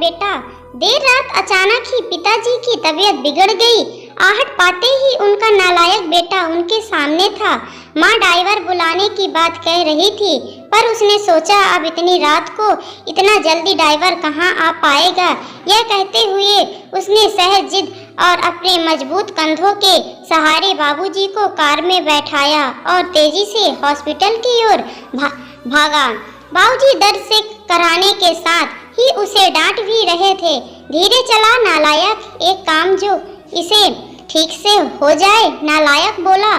बेटा। देर रात अचानक ही पिताजी की तबीयत बिगड़ गई। आहट पाते ही उनका नालायक बेटा उनके सामने था। माँ ड्राइवर बुलाने की बात कह रही थी, पर उसने सोचा अब इतनी रात को इतना जल्दी ड्राइवर कहाँ आ पाएगा। यह कहते हुए उसने सहज जिद और अपने मजबूत कंधों के सहारे बाबूजी को कार में बैठाया और तेजी से हॉस्पिटल की ओर भागा। बाबूजी दर्द से कराने के साथ ही उसे डांट भी रहे थे। धीरे चला नालायक, एक काम जो इसे ठीक से हो जाए। नालायक बोला,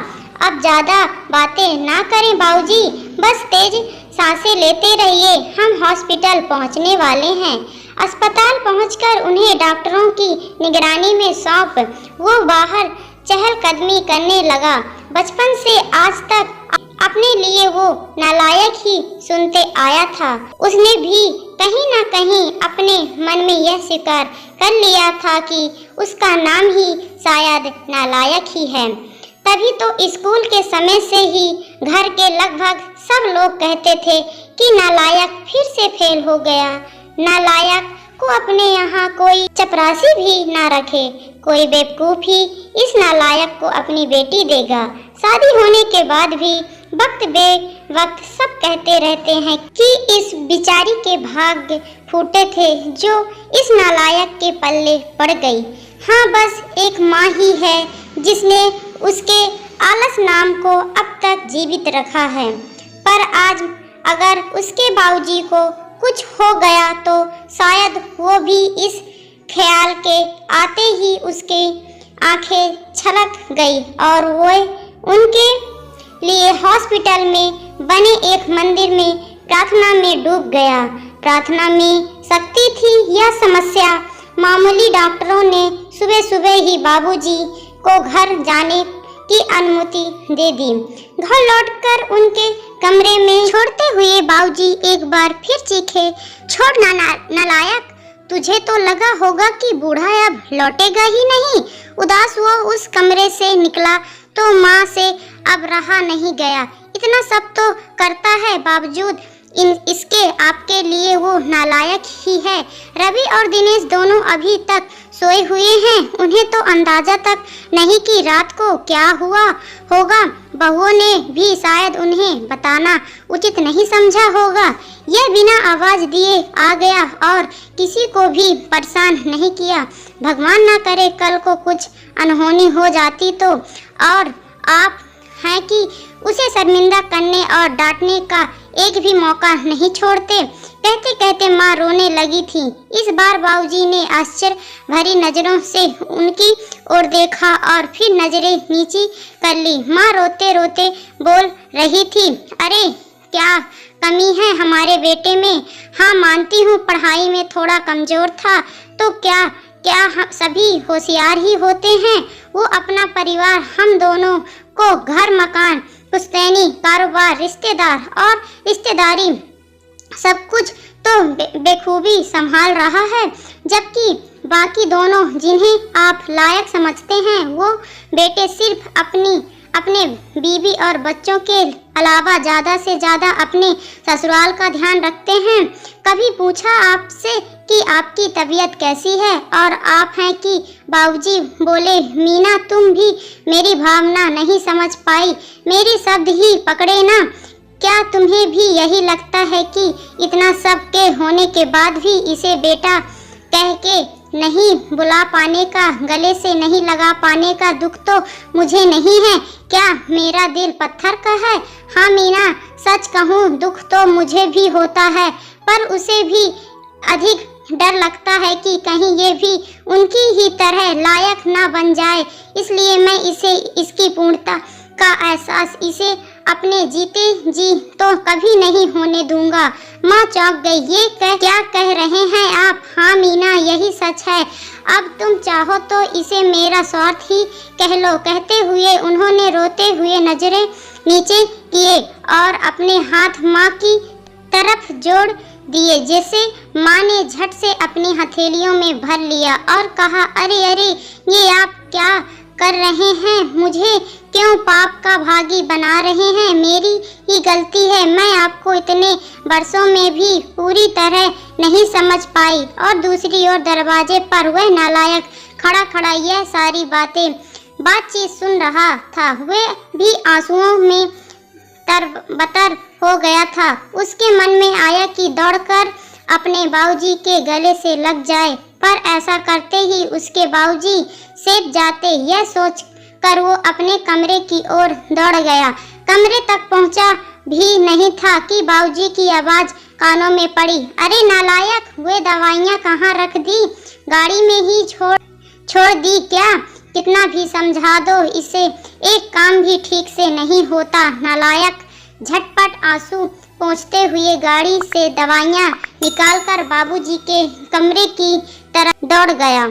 अब ज्यादा बातें ना करें बाबूजी, बस तेज सांसें लेते रहिए, हम हॉस्पिटल पहुंचने वाले हैं। अस्पताल पहुंचकर उन्हें डॉक्टरों की निगरानी में सौंप वो बाहर चहलकदमी करने लगा। बचपन से आज तक अपने लिए वो नालायक ही सुनते आया था। उसने भी कहीं ना कहीं अपने मन में यह स्वीकार कर लिया था कि उसका नाम ही शायद नालायक ही है। तभी तो स्कूल के समय से ही घर के लगभग सब लोग कहते थे कि नालायक फिर से फेल हो गया। नालायक को अपने यहाँ कोई चपरासी भी ना रखे, कोई बेवकूफ ही इस नालायक को अपनी बेटी देगा। शादी होने के बाद भी वक्त बे वक्त सब कहते रहते हैं कि इस बिचारी के भाग्य फूटे थे जो इस नालायक के पल्ले पड़ गई। हाँ, बस एक माँ ही है जिसने उसके आलस नाम को अब तक जीवित रखा है। पर आज अगर उसके बाबूजी को कुछ हो गया तो शायद वो भी इस ख्याल के आते ही उसके आंखें छलक गई और वो उनके लिए हॉस्पिटल में बने एक मंदिर में प्रार्थना में डूब गया। प्रार्थना में शक्ति थी यह समस्या। मामूली डॉक्टरों ने सुबह सुबह ही बाबूजी को घर जाने की अनुमति दे दी। घर लौटकर उनके कमरे में छोड़ते हुए बाबूजी एक बार फिर चीखे, छोड़ नालायक, तुझे तो लगा होगा कि बूढ़ा अब लौटेगा ही नहीं। उदास वो उस कमरे से निकला तो माँ से अब रहा नहीं गया। इतना सब तो करता है, बावजूद इसके आपके लिए वो नालायक ही है। रवि और दिनेश दोनों अभी तक सोए हुए हैं। उन्हें तो अंदाजा तक नहीं कि रात को क्या हुआ होगा। बहुओं ने भी शायद उन्हें बताना उचित नहीं समझा होगा। यह बिना आवाज दिए आ गया और किसी को भी परेशान नहीं किया। भगवान ना करे कल को कुछ अनहोनी हो जाती तो। और आप हैं कि उसे शर्मिंदा करने और डांटने का एक भी मौका नहीं छोड़ते। कहते कहते माँ रोने लगी थी। इस बार बाबूजी ने आश्चर्य भरी नजरों से उनकी ओर देखा और फिर नजरें नीची कर ली। माँ रोते रोते बोल रही थी, अरे क्या कमी है हमारे बेटे में? हाँ मानती हूँ पढ़ाई में थोड़ा कमजोर था, तो क्या सभी होशियार ही होते हैं? वो अपना परिवार, हम दोनों को घर मकान पुश्तैनी कारोबार रिश्तेदार और रिश्तेदारी सब कुछ तो बेखूबी संभाल रहा है, जबकि बाकी दोनों जिन्हें आप लायक समझते हैं वो बेटे सिर्फ अपने बीवी और बच्चों के अलावा ज़्यादा से ज़्यादा अपने ससुराल का ध्यान रखते हैं। कभी पूछा आपसे कि आपकी तबीयत कैसी है? और आप हैं कि बाबूजी बोले, मीना तुम भी मेरी भावना नहीं समझ पाई, मेरे शब्द ही पकड़े ना। क्या तुम्हें भी यही लगता है कि इतना सब के होने के बाद भी इसे बेटा कह के नहीं बुला पाने का, गले से नहीं लगा पाने का दुख तो मुझे नहीं है? क्या मेरा दिल पत्थर का है? हाँ मीना, सच कहूँ दुख तो मुझे भी होता है, पर उसे भी अधिक डर लगता है कि कहीं ये भी उनकी ही तरह लायक ना बन जाए। इसलिए मैं इसे इसकी पूर्णता का एहसास इसे अपने जीते जी तो कभी नहीं होने दूंगा। माँ चौंक गई। ये क्या कह रहे हैं आप? हाँ मीना, यही सच है। अब तुम चाहो तो इसे मेरा स्वार्थ ही कह लो। कहते हुए उन्होंने रोते हुए नजरें नीचे किए और अपने हाथ माँ की तरफ जोड़ दिए, जैसे माँ ने झट से अपनी हथेलियों में भर लिया और कहा, अरे अरे ये आप क्या कर रहे हैं, मुझे क्यों पाप का भागी बना रहे हैं, मेरी ही गलती है, मैं आपको इतने वर्षों में भी पूरी तरह नहीं समझ पाई। और दूसरी ओर दरवाजे पर वह नालायक खड़ा खड़ा यह सारी बातचीत सुन रहा था। वह भी आंसुओं में तरबतर हो गया था। उसके मन में आया कि दौड़कर अपने बाबूजी के गले से लग जाए, पर ऐसा करते ही उसके बाबूजी सेठ जाते। यह सोच कर वो अपने कमरे की ओर दौड़ गया। कमरे तक पहुंचा भी नहीं था कि बाबूजी की आवाज कानों में पड़ी, अरे नालायक, वे दवाइयाँ कहाँ रख दी? गाड़ी में ही छोड़ दी क्या? कितना भी समझा दो इसे, एक काम भी ठीक से नहीं होता। नालायक झटपट आंसू पोंछते हुए गाड़ी से दवाइयाँ निकालकर बाबूजी के कमरे की तरफ दौड़ गया।